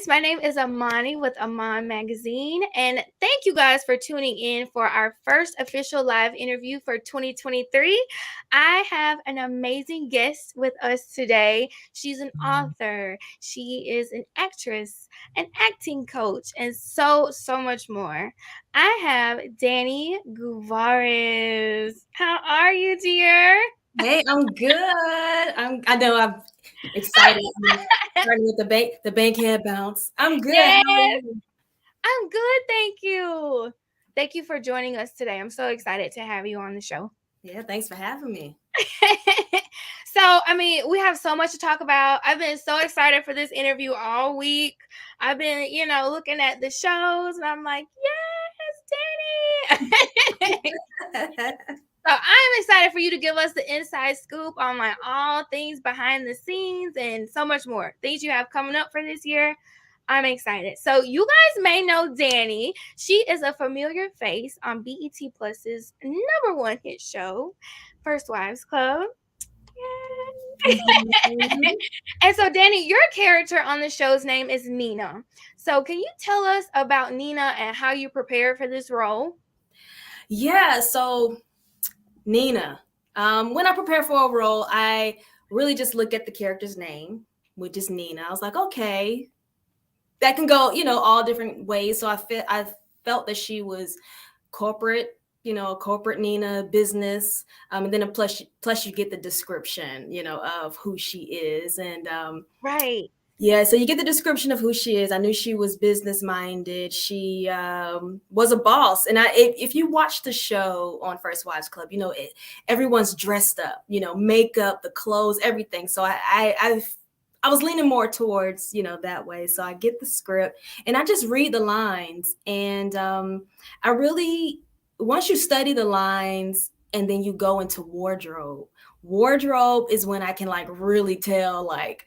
guys. My name is Amani with Aman Magazine, and thank you guys for tuning in for our first official live interview for 2023. I have an amazing guest with us today. She's an author, she is an actress, an acting coach, and so much more. I have Dani Guevarez. How are you, dear? Hey, I'm good. I know I'm excited. I'm starting with the bankhead bounce. I'm good. How are Yes, you? I'm good, thank you. Thank you for joining us today. I'm so excited to have you on the show. Yeah, thanks for having me. We have so much to talk about. I've been so excited for this interview all week. I've been, looking at the shows and I'm like, yes, Danny. So I'm excited for you to give us the inside scoop on like all things behind the scenes and so much more. Things you have coming up for this year. I'm excited. So you guys may know Dani. She is a familiar face on BET Plus's #1 hit show, First Wives Club. Mhm. And so, Dani, your character on the show's name is Nina. So, can you tell us about Nina and how you prepared for this role? Yeah, so Nina. When I prepare for a role, I really just look at the character's name, which is Nina. I was like, okay, that can go, all different ways. So I felt that she was corporate, corporate Nina business, and then plus you get the description, of who she is, and Right. yeah, so you get the description of who she is. I knew she was business minded. She was a boss, and if you watch the show on First Wives Club, everyone's dressed up, makeup, the clothes, everything. So I was leaning more towards that way. So I get the script and I just read the lines, and I really once you study the lines and then you go into wardrobe. Wardrobe is when I can like really tell like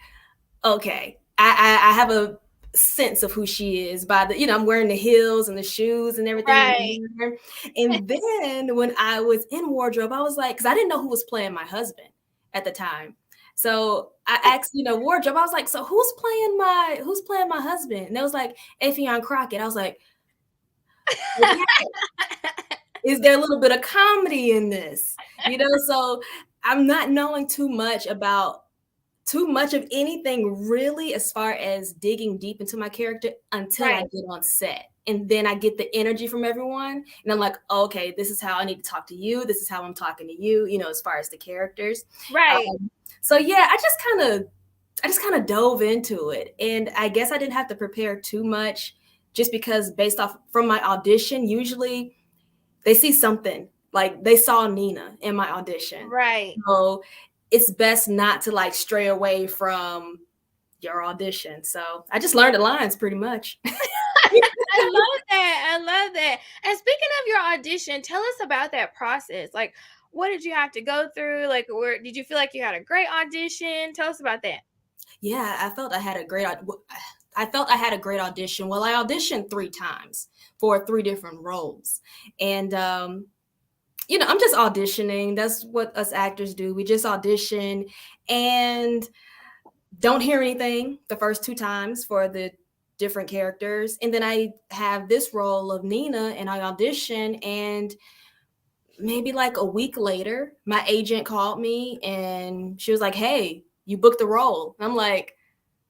okay, I have a sense of who she is by the I'm wearing the heels and the shoes and everything that Right. I'm wearing. And then when I was in wardrobe, I was like, because I didn't know who was playing my husband at the time. So I asked, wardrobe. I was like, so who's playing my husband? And it was like Affion Crockett. I was like, okay, is there a little bit of comedy in this? So I'm not knowing too much of anything really as far as digging deep into my character until I Right. get on set. And then I get the energy from everyone. And I'm like, okay, this is how I need to talk to you. This is how I'm talking to you, as far as the characters. Right. So yeah, I just kind of dove into it. And I guess I didn't have to prepare too much just because based off from my audition, usually they see something like they saw Nina in my audition. Right. So it's best not to like stray away from your audition. So I just learned the lines pretty much. I love that. I love that. And speaking of your audition, tell us about that process. Like, what did you have to go through? Like, where did you feel like you had a great audition? Tell us about that. Yeah, I felt I had a great audition. Well, I auditioned 3 times for 3 different roles. And I'm just auditioning. That's what us actors do. We just audition and don't hear anything the first 2 times for the different characters. And then I have this role of Nina and I audition, and maybe like a week later, my agent called me and she was like, "Hey, you booked the role." And I'm like,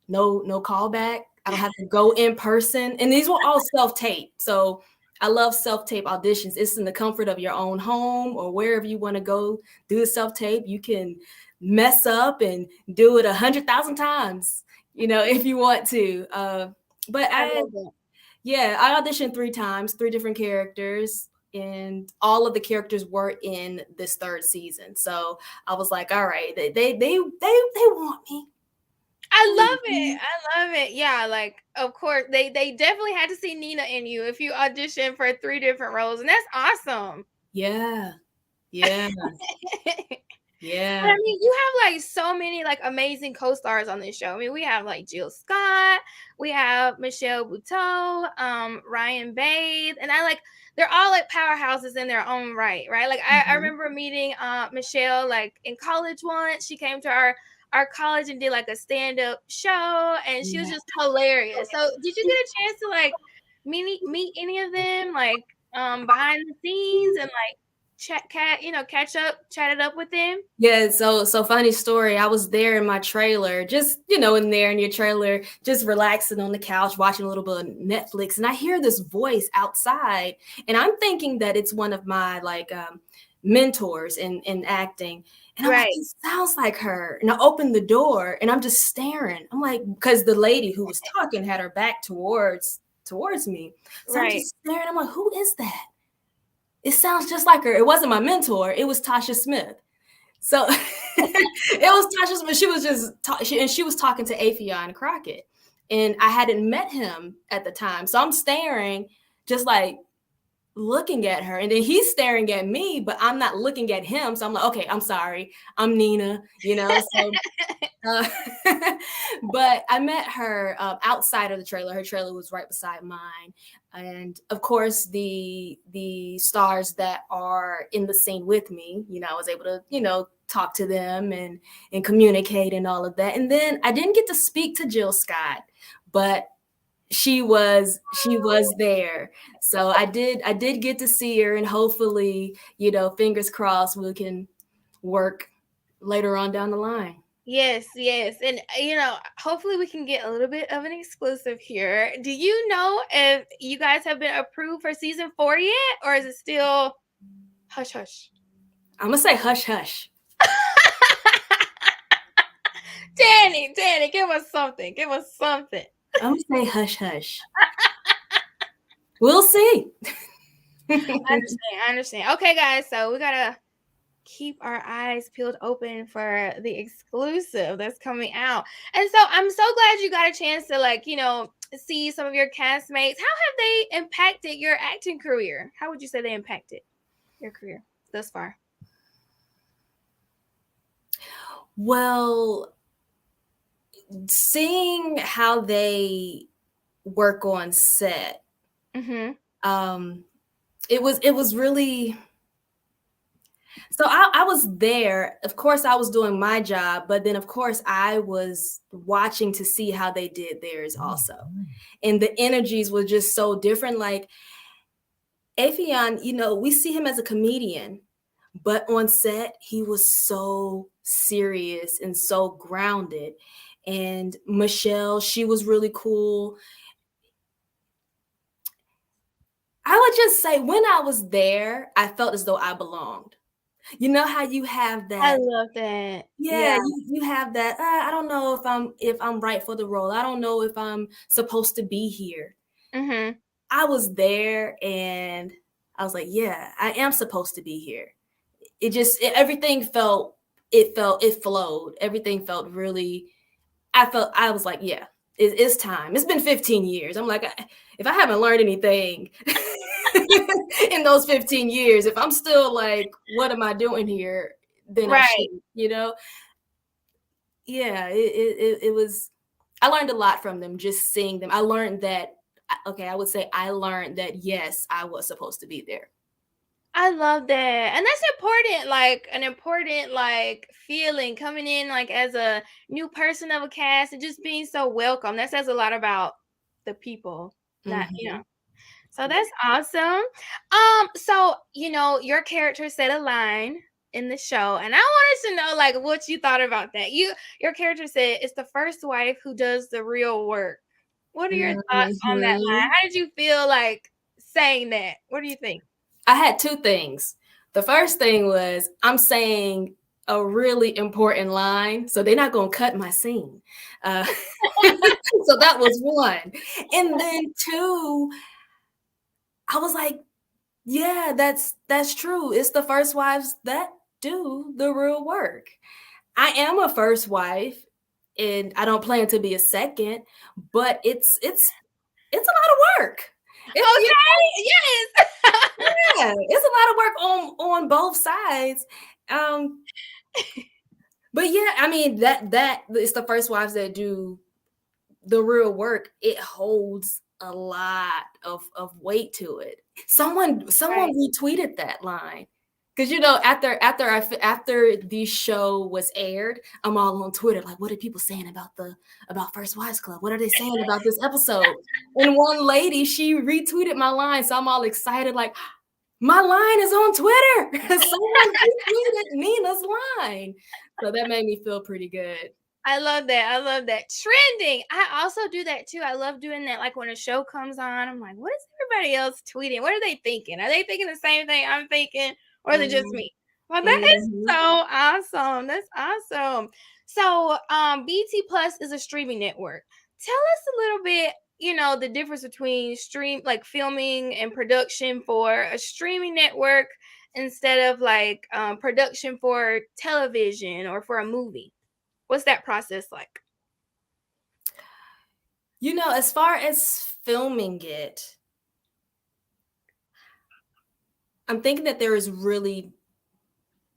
no callback. I don't have to go in person. And these were all self-tape. So I love self-tape auditions. It's in the comfort of your own home or wherever you want to go do the self-tape. You can mess up and do it 100,000 times, if you want to. But I I love it. yeah, I auditioned 3 times, 3 different characters, and all of the characters were in this third season. So I was like, all right, they want me. I love it. I love it. Yeah, like of course they definitely had to see Nina in you if you auditioned for 3 different roles, and that's awesome. Yeah, yeah, And I yeah. mean, you have like so many like amazing co-stars on this show. I mean, we have like Jill Scott, we have Michelle Buteau, Ryan Bates, and they're all like powerhouses in their own right, right? Like I Mhm. remember meeting Michelle like in college once. She came to our our college and did like a stand-up show, and she was Yeah. just hilarious. So did you get a chance to like meet any of them, like behind the scenes, and like catch up, chat it up with them? Yeah, so funny story. I was there in my trailer, just in there in your trailer, just relaxing on the couch, watching a little bit of Netflix, and I hear this voice outside, and I'm thinking that it's one of my like mentors in acting, and I'm like, Right, it sounds like her, and I open the door, and I'm just staring. I'm like, because the lady who was talking had her back towards me, so I'm right. just staring. I'm like, who is that? It sounds just like her. It wasn't my mentor. It was Tasha Smith. So it was Tasha's, but she was just she was talking to Afion Crockett, and I hadn't met him at the time. So I'm staring, just like looking at her, and then he's staring at me, but I'm not looking at him. So I'm like, okay, I'm sorry, I'm Nina, So, uh, but I met her outside of the trailer. Her trailer was right beside mine, and of course the stars that are in the scene with me, I was able to talk to them and communicate and all of that. And then I didn't get to speak to Jill Scott, but she was there, so I did get to see her, and hopefully fingers crossed we can work later on down the line. Yes, yes. And hopefully we can get a little bit of an exclusive here. Do you know if you guys have been approved for season 4 yet, or is it still hush hush? I'm gonna say hush hush. Danny, give us something. Give us something. I'm gonna say hush hush. We'll see. I understand. Okay, guys, so we gotta keep our eyes peeled open for the exclusive that's coming out. And so I'm so glad you got a chance to see some of your castmates. How have they impacted your acting career? How would you say they impacted your career thus far? Well, seeing how they work on set, Mm-hmm. it was really. So I was there. Of course, I was doing my job, but then of course I was watching to see how they did theirs also, and the energies were just so different. Like Afion, we see him as a comedian, but on set he was so serious and so grounded. And Michelle, she was really cool. I would just say when I was there, I felt as though I belonged. You know how you have I that. love that. Yeah, Yeah. you have that. I don't know if I'm right for the role. I don't know if I'm supposed to be here. Mm-hmm. I was there, and I was like, yeah, I am supposed to be here. Everything it flowed. Everything felt really. I was like, yeah, it's time. It's been 15 years. I'm like, if I haven't learned anything in those 15 years, if I'm still like, what am I doing here? Then I Right. should, yeah, it was. I learned a lot from them, just seeing them. I learned that. Okay, I would say I learned that yes, I was supposed to be there. I love that. And that's important, like an important like feeling coming in like as a new person of a cast and just being so welcome. That says a lot about the people. Not, Mm-hmm. So that's awesome. So your character said a line in the show, and I wanted to know like what you thought about that. Your character said it's the first wife who does the real work. What are your thoughts on that line? Mm-hmm. How did you feel like saying that? What do you think? I had two things. The first thing was I'm saying a really important line, so they're not going to cut my scene. Uh, so that was one. And then two, I was like, yeah, that's true. It's the first wives that do the real work. I am a first wife, and I don't plan to be a second, but it's a lot of work. It's Okay. Yes. Yeah, it's a lot of work on both sides. Um, but yeah, I mean that it's the first wives that do the real work. It holds a lot of weight to it. Someone Right. retweeted that line Because after the show was aired, I'm all on Twitter like, what are people saying about First Wives Club? What are they saying about this episode? And one lady, she retweeted my line, so I'm all excited like, my line is on Twitter. Someone retweeted Nina's line, so that made me feel pretty good. I love that. I love that. Trending. I also do that too. I love doing that. Like when a show comes on, I'm like, what is everybody else tweeting? What are they thinking? Are they thinking the same thing I'm thinking? Or is it just Mm-hmm. me? Well, that is so Mm-hmm. awesome. That's awesome. So, BT Plus is a streaming network. Tell us a little bit, the difference between like filming and production for a streaming network instead of like production for television or for a movie. What's that process like? As far as filming it, I'm thinking that there is really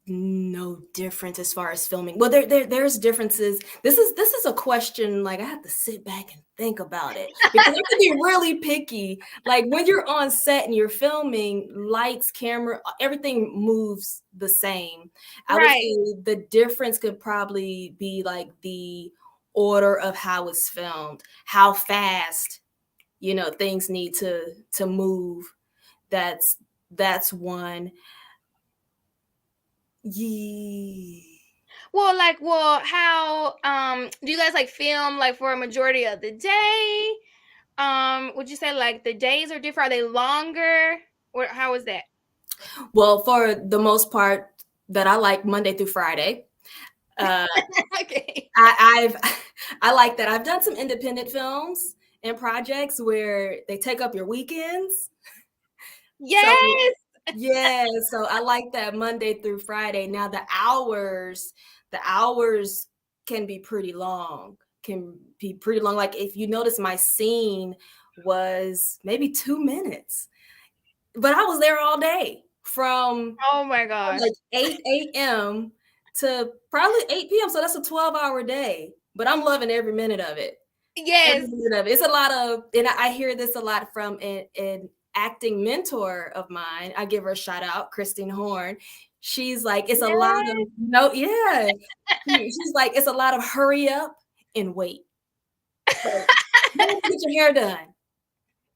no difference as far as filming. Well, there's differences. This is a question like I have to sit back and think about it because I can be really picky. Like when you're on set and you're filming, lights, camera, everything moves the same. I would Right. say the difference could probably be like the order of how it's filmed, how fast, things need to move. That's one. Yeah. How do you guys like film like for a majority of the day? Would you say like the days are different? Are they longer? Or how is that? Well, for the most part, that I like Monday through Friday. Uh, Okay. I've I like that. I've done some independent films and projects where they take up your weekends. So Yes. yeah, so I like that Monday through Friday. Now the hours can be pretty long. Can be pretty long. Like if you notice, my scene was maybe 2 minutes, but I was there all day from Oh my gosh. like 8 a.m. to probably 8 p.m. So that's a 12-hour day. But I'm loving every minute of it. Every Yes. minute of it. It's a lot of, and I hear this a lot from an acting mentor of mine. I give her a shout out, Christine Horn. She's like, it's a lot Yes. of no, yeah. She's like, it's a lot of hurry up and wait. Like, you have to get your hair done.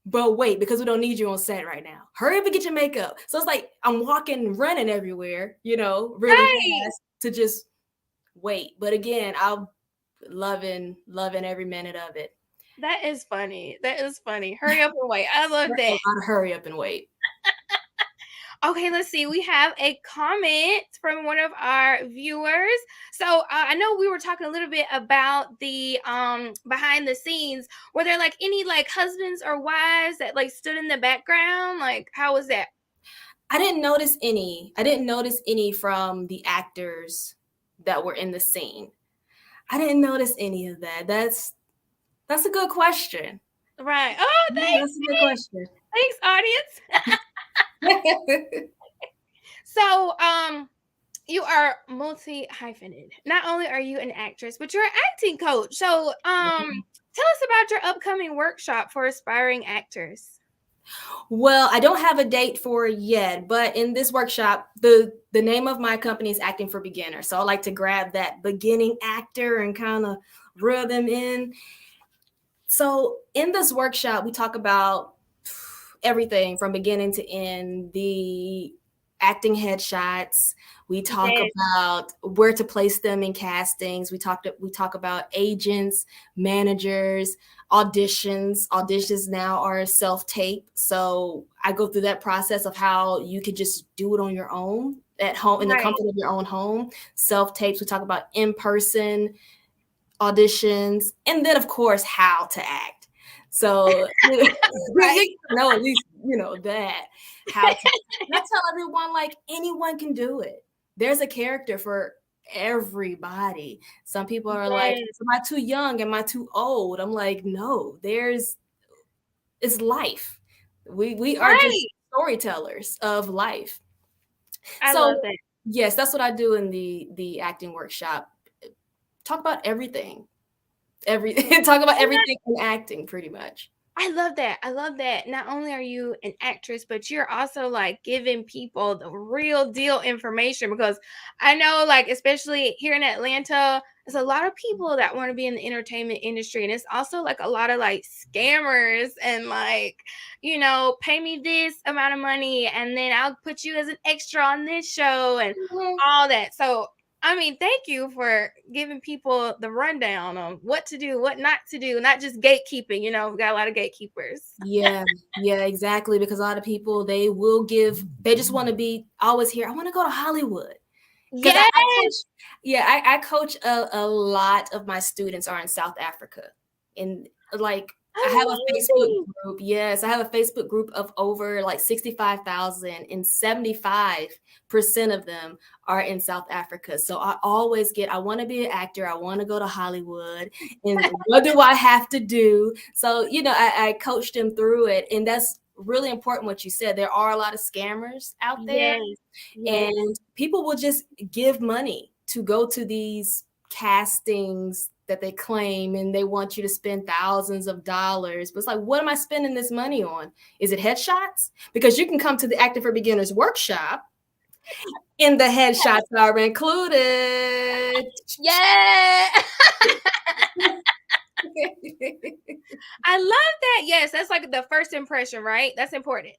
But wait, because we don't need you on set right now. Hurry up and get your makeup. So it's like I'm walking, running everywhere, really Right. fast to just wait. But again, I'm loving every minute of it. That is funny. That is funny. Hurry up and wait. I love A that. lot of hurry up and wait. Okay, let's see. We have a comment from one of our viewers. So I know we were talking a little bit about the behind the scenes. Were there like any like husbands or wives that like stood in the background? Like how was that? I didn't notice any. I didn't notice any from the actors that were in the scene. I didn't notice any of that. That's a good question. Right. Oh, Yeah, thanks. that's a good question. Thanks, audience. So you are multi hyphenated. Not only are you an actress, but you're an acting coach. So tell us about your upcoming workshop for aspiring actors. Well, I don't have a date for it yet, but in this workshop, the name of my company is Acting for Beginners. So I like to grab that beginning actor and kind of reel them in. So in this workshop, we talk about everything from beginning to end, the acting headshots. We talk Yes. about where to place them in castings. We talk about agents, managers, auditions. Auditions now are self-tape. So I go through that process of how you could just do it on your own at home in the Right. comfort of your own home. Self-tapes. We talk about in-person auditions, and then of course how to act. So Right. you know at least that how to. I tell everyone like anyone can do it. There's a character for everybody. Some people are like, Yes. am I too young? Am I too old? I'm like, no. It's life. We are just Right. storytellers of life. I love So that. yes, that's what I do in the acting workshop. Talk about everything. Talk about And everything in acting pretty much. I love that. I love that. Not only are you an actress, but you're also like giving people the real deal information because I know, like, especially here in Atlanta, there's a lot of people that want to be in the entertainment industry. And it's also like a lot of like scammers and like, pay me this amount of money and then I'll put you as an extra on this show and Mhm. all that. So I mean, thank you for giving people the rundown on what to do, what not to do, not just gatekeeping. We got a lot of gatekeepers. Yeah, yeah, exactly. Because a lot of people they just want to be always here. I want to go to Hollywood. Because I coach, Yes. yeah, I coach a lot of my students are in South Africa. And like I have a Facebook Amazing. group. Yes, I have a Facebook group of over like 65,000 and 75% of them are in South Africa. So I want to be an actor. I want to go to Hollywood. And what do I have to do? So, I coached them through it. And that's really important what you said. There are a lot of scammers out there Yes. Yes. and people will just give money to go to these castings that they claim and they want you to spend thousands of dollars. But it's like, what am I spending this money on? Is it headshots? Because you can come to the Acting for Beginners workshop and the headshots are included. Yeah. I love that. Yes, that's like the first impression, right? That's important.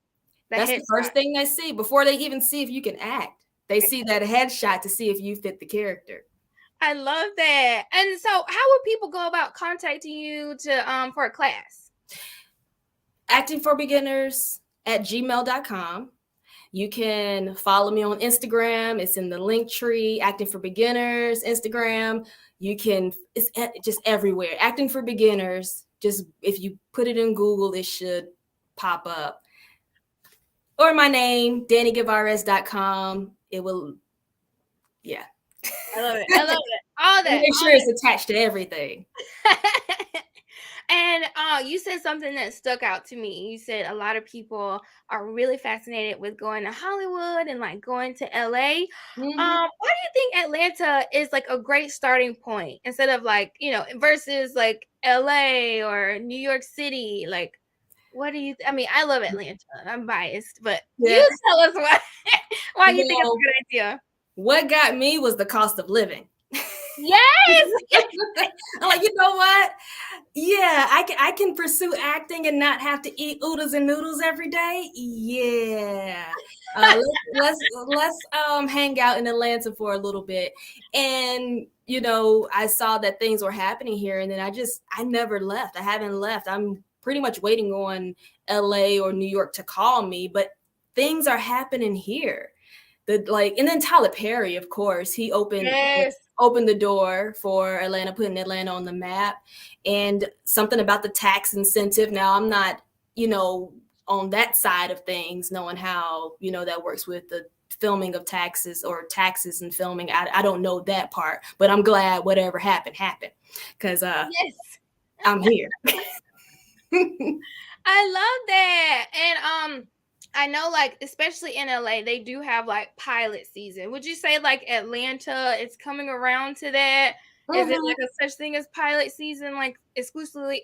The That's the headshot. first thing they see before they even see if you can act. They see that headshot to see if you fit the character. I love that. And so how would people go about contacting you to for a class? Acting for Beginners at gmail.com. You can follow me on Instagram. It's in the link tree, Acting for Beginners, Instagram. It's just everywhere. Acting for Beginners. Just if you put it in Google, it should pop up. Or my name, DaniGuevarez.com. It will, yeah. I love it. I love it. All that. Make All sure it's attached to everything. that. And you said something that stuck out to me. You said a lot of people are really fascinated with going to Hollywood and like going to LA. Mm-hmm. Why do you think Atlanta is like a great starting point instead of like, versus like LA or New York City? Like, what do you I mean, I love Atlanta. I'm biased, but Yeah. you tell us why you think it's Well, a good idea. what got me was the cost of living. Yes. I'm like, you know what? Yeah, I can pursue acting and not have to eat oodles and noodles every day. Yeah. Let's hang out in Atlanta for a little bit. And I saw that things were happening here and then I never left. I haven't left. I'm pretty much waiting on LA or New York to call me, but things are happening here. And then Tyler Perry, of course, he Yes. opened the door for Atlanta, putting Atlanta on the map, and something about the tax incentive. Now, I'm not, on that side of things, knowing how that works with the filming of taxes or taxes and filming. I don't know that part, but I'm glad whatever happened because Yes. I'm here. I love that. And I know like especially in LA they do have like pilot season. Would you say like Atlanta is coming around to that? Is it Mhm. like a such thing as pilot season like exclusively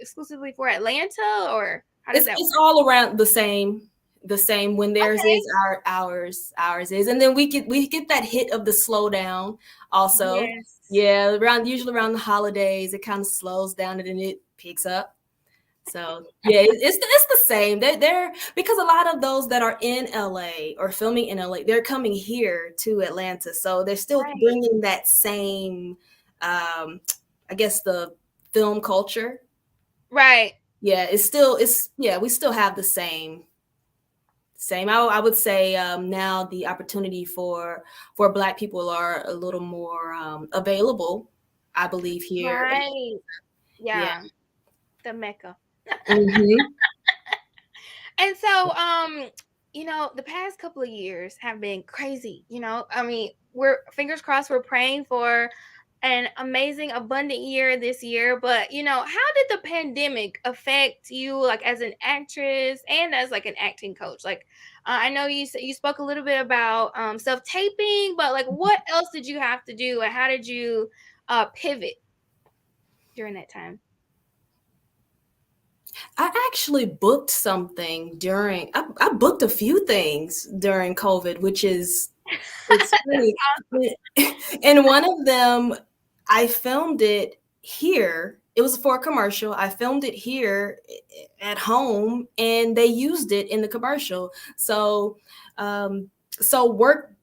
for Atlanta or how does that It's work? all around the same when theirs Okay. is ours is, and then we get that hit of the slowdown also. Yes. Yeah, usually around the holidays it kind of slows down and then it picks up. So yeah, it's the same. They're because a lot of those that are in LA or filming in LA, they're coming here to Atlanta, so they're still Right. bringing that same, I guess the film culture. Right. Yeah, we still have the same. I would say now the opportunity for Black people are a little more available, I believe here. Right. Yeah. Yeah. The Mecca. Hmm. And so, the past couple of years have been crazy. I mean, we're fingers crossed, we're praying for an amazing, abundant year this year. But, how did the pandemic affect you, like as an actress and as like an acting coach? Like, I know you spoke a little bit about self taping, but like, what else did you have to do, and how did you pivot during that time? I actually booked something during. I booked a few things during COVID, which is it's funny. And one of them, I filmed it here. It was for a commercial. I filmed it here at home, and they used it in the commercial. So, so work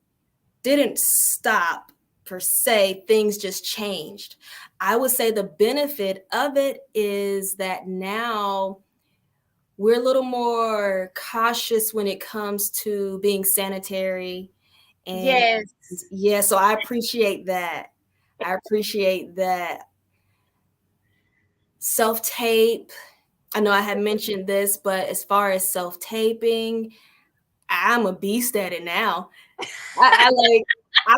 didn't stop per se. Things just changed. I would say the benefit of it is that now we're a little more cautious when it comes to being sanitary. And Yes. yeah, so I appreciate that. I appreciate that. Self tape. I know I had mentioned this, but as far as self taping, I'm a beast at it now. I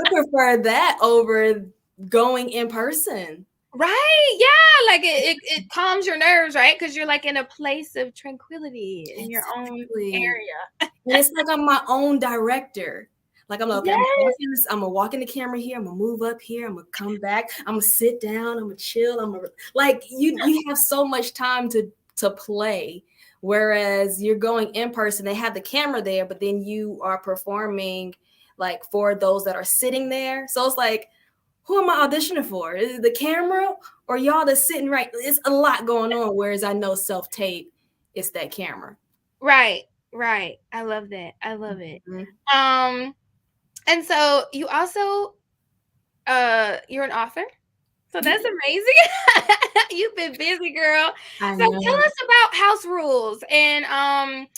prefer that over going in person. Right? Yeah, like it calms your nerves, right? Because you're like in a place of tranquility in your own Exactly. area. And it's like I'm my own director. Like I'm like, okay, Yes. I'm gonna walk in the camera here. I'm gonna move up here. I'm gonna come back. I'm gonna sit down. I'm gonna chill. I'm gonna like you have so much time to play. Whereas you're going in person, they have the camera there, but then you are performing like for those that are sitting there. So it's like, who am I auditioning for? Is it the camera or y'all that's sitting right? It's a lot going on. Whereas I know self tape, it's that camera. Right. Right. I love that. I love it. Mhm. Um, and so you also you're an author. So that's amazing. You've been busy, girl. I So tell know. us about House Rules and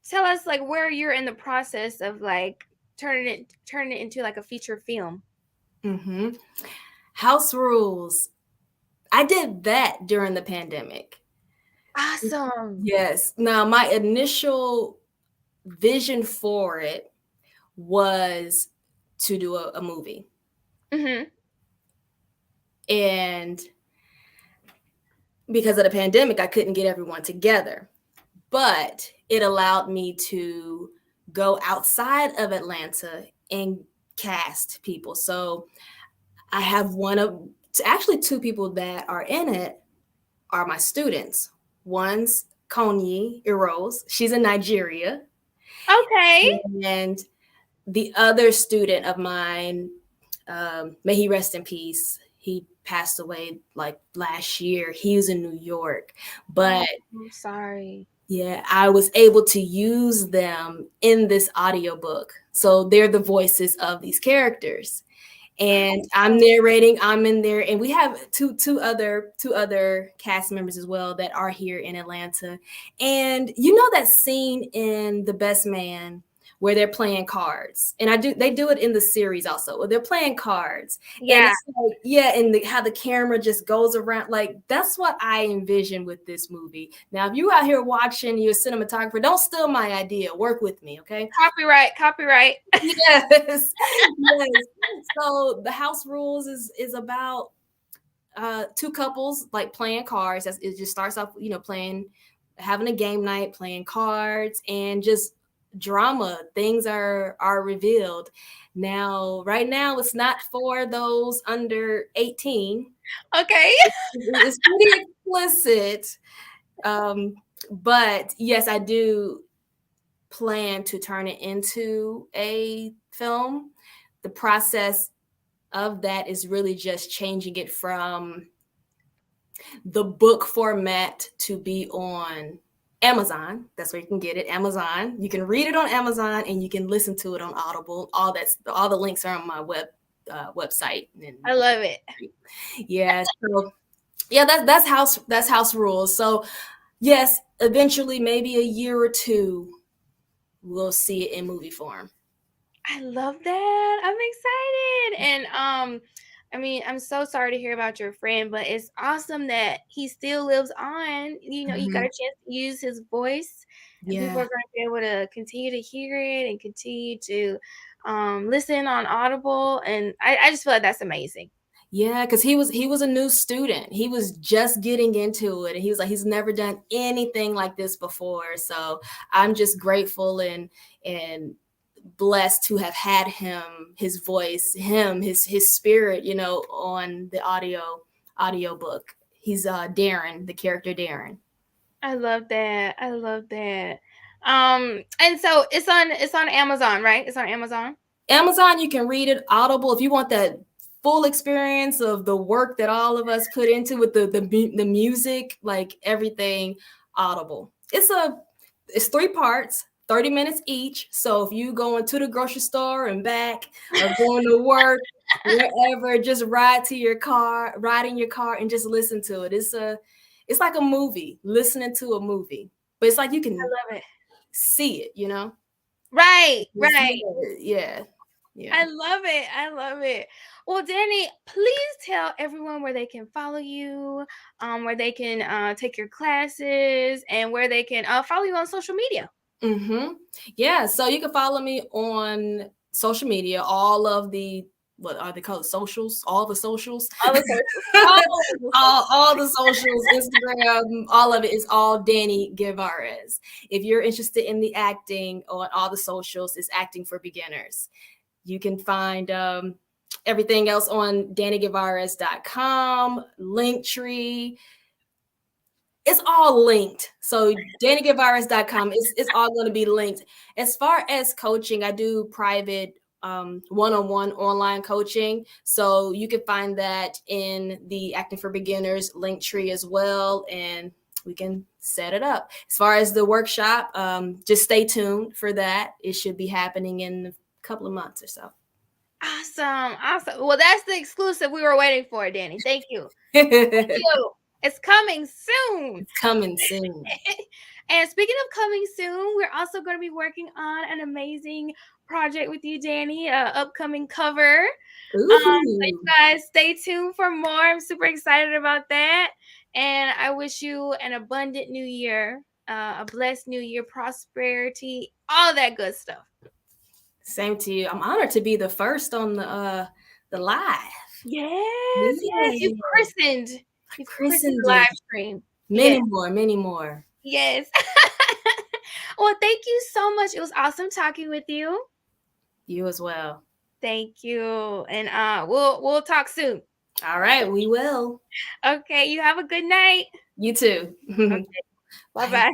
tell us like where you're in the process of like turning it into like a feature film. Mm-hmm. House rules. I did that during the pandemic. Awesome. Yes. Now, my initial vision for it was to do a movie. Mhm. And because of the pandemic, I couldn't get everyone together. But it allowed me to go outside of Atlanta and cast people. So I have one of actually two people that are in it are my students. One's Konyi Eros. She's in Nigeria. Okay. And the other student of mine, may he rest in peace. He passed away like last year. He was in New York. Oh, But I'm sorry. yeah, I was able to use them in this audiobook. So they're the voices of these characters. And I'm Awesome. narrating, I'm in there, and we have two other cast members as well that are here in Atlanta. And you know that scene in The Best Man where they're playing cards, and they do it in the series also, where they're playing cards, and Yeah. it's like, yeah, and how the camera just goes around, like that's what I envision with this movie. Now if you out here watching, you're a cinematographer, don't steal my idea, work with me, okay? Copyright, copyright. Yes. Yes. So the house rules is about two couples like playing cards. It just starts off, playing, having a game night, playing cards, and just drama. Things are revealed. Now, right now, it's not for those under 18. Okay. It's pretty explicit. Um, but yes, I do plan to turn it into a film. The process of that is really just changing it from the book format to be on Amazon. That's where you can get it. Amazon. You can read it on Amazon and you can listen to it on Audible. All the links are on my website. And I love it. yeah, so yeah, that's house rules. So yes, eventually, maybe a year or two, we'll see it in movie form. I love that. I'm excited. And I mean, I'm so sorry to hear about your friend, but it's awesome that he still lives on. You know, you got a Mhm. chance to use his voice and people Yeah. are going to be able to continue to hear it and continue to listen on Audible. And I just feel like that's amazing. Yeah, because he was a new student. He was just getting into it, and he was like, he's never done anything like this before. So I'm just grateful and blessed to have had him, his voice, his spirit, on the audio book. He's Darren, the character Darren. I love that. I love that. And so it's on Amazon, right? It's on Amazon. Amazon, you can read it Audible if you want that full experience of the work that all of us put into with the music, like everything. Audible. It's 3 parts, 30 minutes each. So if you going to the grocery store and back, or going to work, wherever, just ride in your car and just listen to it. It's like a movie, listening to a movie. But it's like you I can love it. see it, you know? Right, It's, right. yeah. Yeah. I love it. I love it. Well, Dani, please tell everyone where they can follow you, where they can take your classes, and where they can follow you on social media. Mm-hmm. Yeah. So you can follow me on social media, all of the, what are they called? Socials, all the socials. All the socials. All of the socials. all the socials, Instagram, all of it is all Dani Guevarez. If you're interested in the acting, on all the socials, it's Acting for Beginners. You can find everything else on DaniGuevarez.com, Linktree. It's all linked. So DaniGuevarez.com, it's all going to be linked. As far as coaching, I do private one-on-one online coaching. So you can find that in the Acting for Beginners Linktree as well. And we can set it up. As far as the workshop, just stay tuned for that. It should be happening in a couple of months or so. Awesome. Awesome. Well, that's the exclusive we were waiting for, Dani. Thank you. Thank you. It's coming soon. It's coming soon. And speaking of coming soon, we're also going to be working on an amazing project with you, Dani, upcoming cover. So you guys stay tuned for more. I'm super excited about that. And I wish you an abundant new year, a blessed new year, prosperity, all that good stuff. Same to you. I'm honored to be the first on the live. Yes, yes. You've christened. You've christened the live stream. Many more. Yes. Well, thank you so much. It was awesome talking with you. You as well. Thank you. And we'll talk soon. All right, we will. Okay, you have a good night. You too. Okay. Bye-bye.